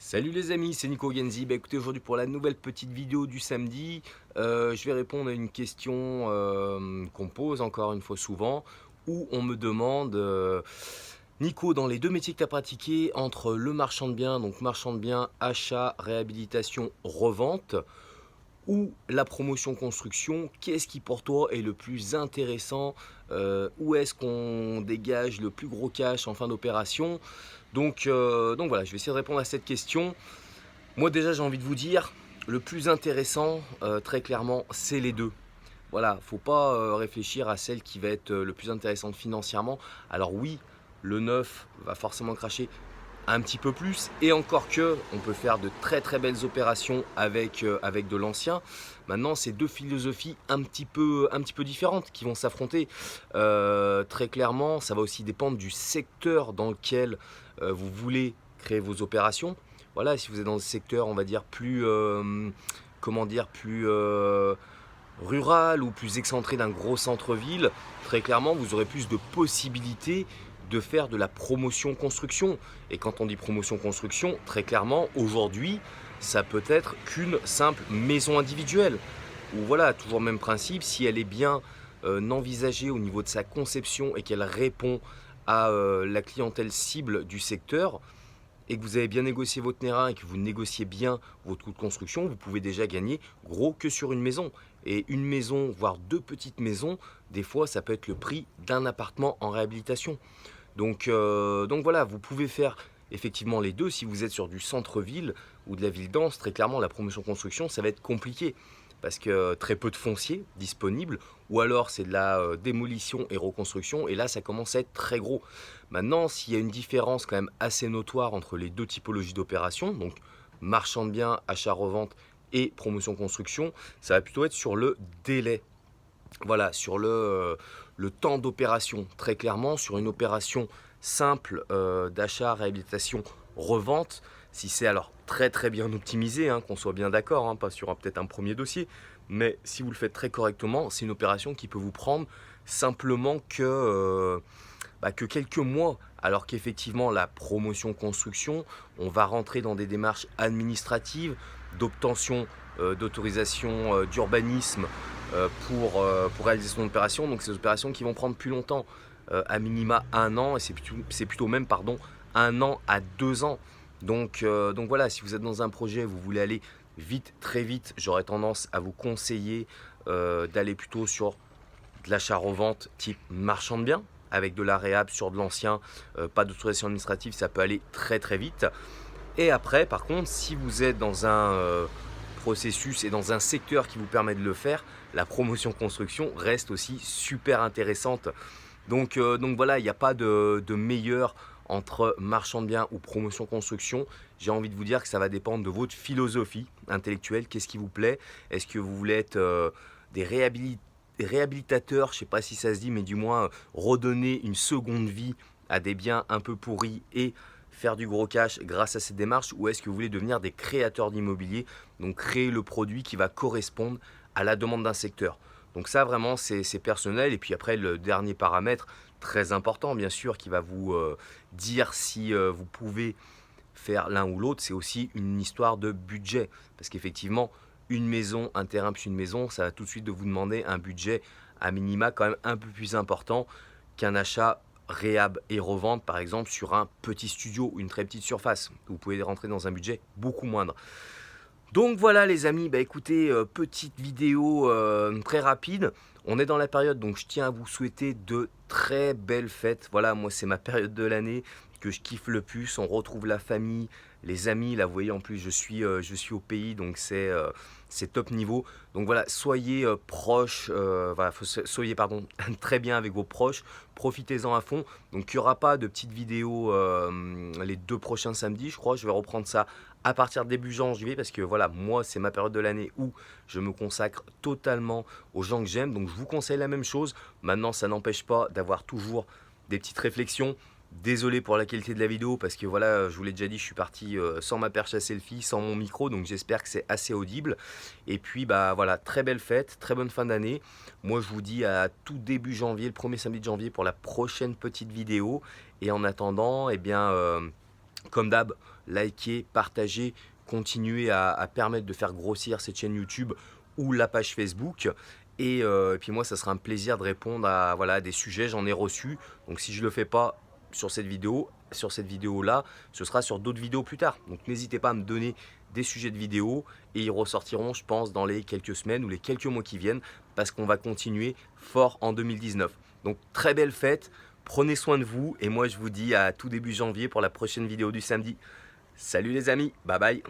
Salut les amis, c'est Nico Genzi. Écoutez, aujourd'hui pour la nouvelle petite vidéo du samedi, je vais répondre à une question qu'on me pose encore une fois souvent, où on me demande, Nico, dans les deux métiers que tu as pratiqués, entre le marchand de biens, donc marchand de biens, achat, réhabilitation, revente, ou la promotion construction, qu'est-ce qui pour toi est le plus intéressant? Où est-ce qu'on dégage le plus gros cash en fin d'opération? Donc voilà, je vais essayer de répondre à cette question. Moi déjà j'ai envie de vous dire, le plus intéressant, très clairement, c'est les deux. Voilà, faut pas réfléchir à celle qui va être le plus intéressante financièrement. Alors oui, le neuf va forcément cracher un petit peu plus, et encore que on peut faire de très très belles opérations avec de l'ancien. Maintenant, c'est deux philosophies un petit peu différentes qui vont s'affronter. Très clairement, ça va aussi dépendre du secteur dans lequel vous voulez créer vos opérations. Voilà, si vous êtes dans le secteur, on va dire plus, comment dire, plus rural ou plus excentré d'un gros centre-ville, très clairement, vous aurez plus de possibilités de faire de la promotion construction. Et quand on dit promotion construction, très clairement, aujourd'hui, ça peut être qu'une simple maison individuelle. Ou voilà, toujours le même principe, si elle est bien envisagée au niveau de sa conception et qu'elle répond à la clientèle cible du secteur, et que vous avez bien négocié votre terrain et que vous négociez bien votre coût de construction, vous pouvez déjà gagner gros que sur une maison. Et une maison, voire deux petites maisons, des fois, ça peut être le prix d'un appartement en réhabilitation. Donc voilà, vous pouvez faire effectivement les deux. Si vous êtes sur du centre-ville ou de la ville dense, très clairement, la promotion construction, ça va être compliqué parce que très peu de foncier disponible, ou alors c'est de la démolition et reconstruction, et là ça commence à être très gros. Maintenant, s'il y a une différence quand même assez notoire entre les deux typologies d'opérations, donc marchand de biens, achat-revente et promotion construction, ça va plutôt être sur le délai. Voilà, sur le temps d'opération, très clairement, sur une opération simple d'achat, réhabilitation, revente, si c'est alors très très bien optimisé, hein, qu'on soit bien d'accord, hein, pas sur peut-être un premier dossier, mais si vous le faites très correctement, c'est une opération qui peut vous prendre simplement que quelques mois, alors qu'effectivement la promotion construction, on va rentrer dans des démarches administratives, d'obtention d'autorisation d'urbanisme pour réaliser son opération. Donc ces opérations qui vont prendre plus longtemps, à minima un an, et c'est plutôt même, pardon, un an à 2 ans. Donc voilà, si vous êtes dans un projet, vous voulez aller vite, très vite, j'aurais tendance à vous conseiller d'aller plutôt sur de l'achat-revente type marchand de biens, avec de la réhab sur de l'ancien, pas d'autorisation administrative, ça peut aller très très vite. Et après, par contre, si vous êtes dans un processus et dans un secteur qui vous permet de le faire, la promotion construction reste aussi super intéressante. Donc voilà, il n'y a pas de meilleur entre marchand de biens ou promotion construction. J'ai envie de vous dire que ça va dépendre de votre philosophie intellectuelle. Qu'est-ce qui vous plaît? Est-ce que vous voulez être des réhabilitateurs, je ne sais pas si ça se dit, mais du moins redonner une seconde vie à des biens un peu pourris et faire du gros cash grâce à cette démarche? Ou est-ce que vous voulez devenir des créateurs d'immobilier, donc créer le produit qui va correspondre à la demande d'un secteur? Donc ça vraiment c'est personnel. Et puis après, le dernier paramètre très important bien sûr qui va vous dire si vous pouvez faire l'un ou l'autre, c'est aussi une histoire de budget. Parce qu'effectivement, une maison, un terrain plus une maison, ça va tout de suite de vous demander un budget à minima quand même un peu plus important qu'un achat réhab et revente, par exemple sur un petit studio ou une très petite surface. Vous pouvez rentrer dans un budget beaucoup moindre. Donc voilà les amis, écoutez, petite vidéo très rapide. On est dans la période, donc je tiens à vous souhaiter de très belles fêtes. Voilà, moi c'est ma période de l'année que je kiffe le plus. On retrouve la famille, les amis. Là vous voyez, en plus je suis au pays, donc c'est top niveau. Donc voilà, soyez proches, voilà, soyez pardon, très bien avec vos proches. Profitez-en à fond. Donc il n'y aura pas de petites vidéos les 2 prochains samedis, je crois. Je vais reprendre ça à partir de début janvier, parce que voilà, moi c'est ma période de l'année où je me consacre totalement aux gens que j'aime. Donc je vous conseille la même chose. Maintenant, ça n'empêche pas d'avoir toujours des petites réflexions. Désolé pour la qualité de la vidéo, parce que voilà, je vous l'ai déjà dit, je suis parti sans ma perche à selfie, sans mon micro, donc j'espère que c'est assez audible. Et puis voilà, très belle fête, très bonne fin d'année. Moi je vous dis à tout début janvier, le premier samedi de janvier, pour la prochaine petite vidéo. Et en attendant, eh bien Comme d'hab, likez, partagez, continuez à permettre de faire grossir cette chaîne YouTube ou la page Facebook. Et puis moi, ça sera un plaisir de répondre à voilà, des sujets, j'en ai reçu. Donc si je ne le fais pas sur cette vidéo-là, ce sera sur d'autres vidéos plus tard. Donc n'hésitez pas à me donner des sujets de vidéos et ils ressortiront, je pense, dans les quelques semaines ou les quelques mois qui viennent parce qu'on va continuer fort en 2019. Donc très belle fête, prenez soin de vous et moi je vous dis à tout début janvier pour la prochaine vidéo du samedi. Salut les amis, bye bye.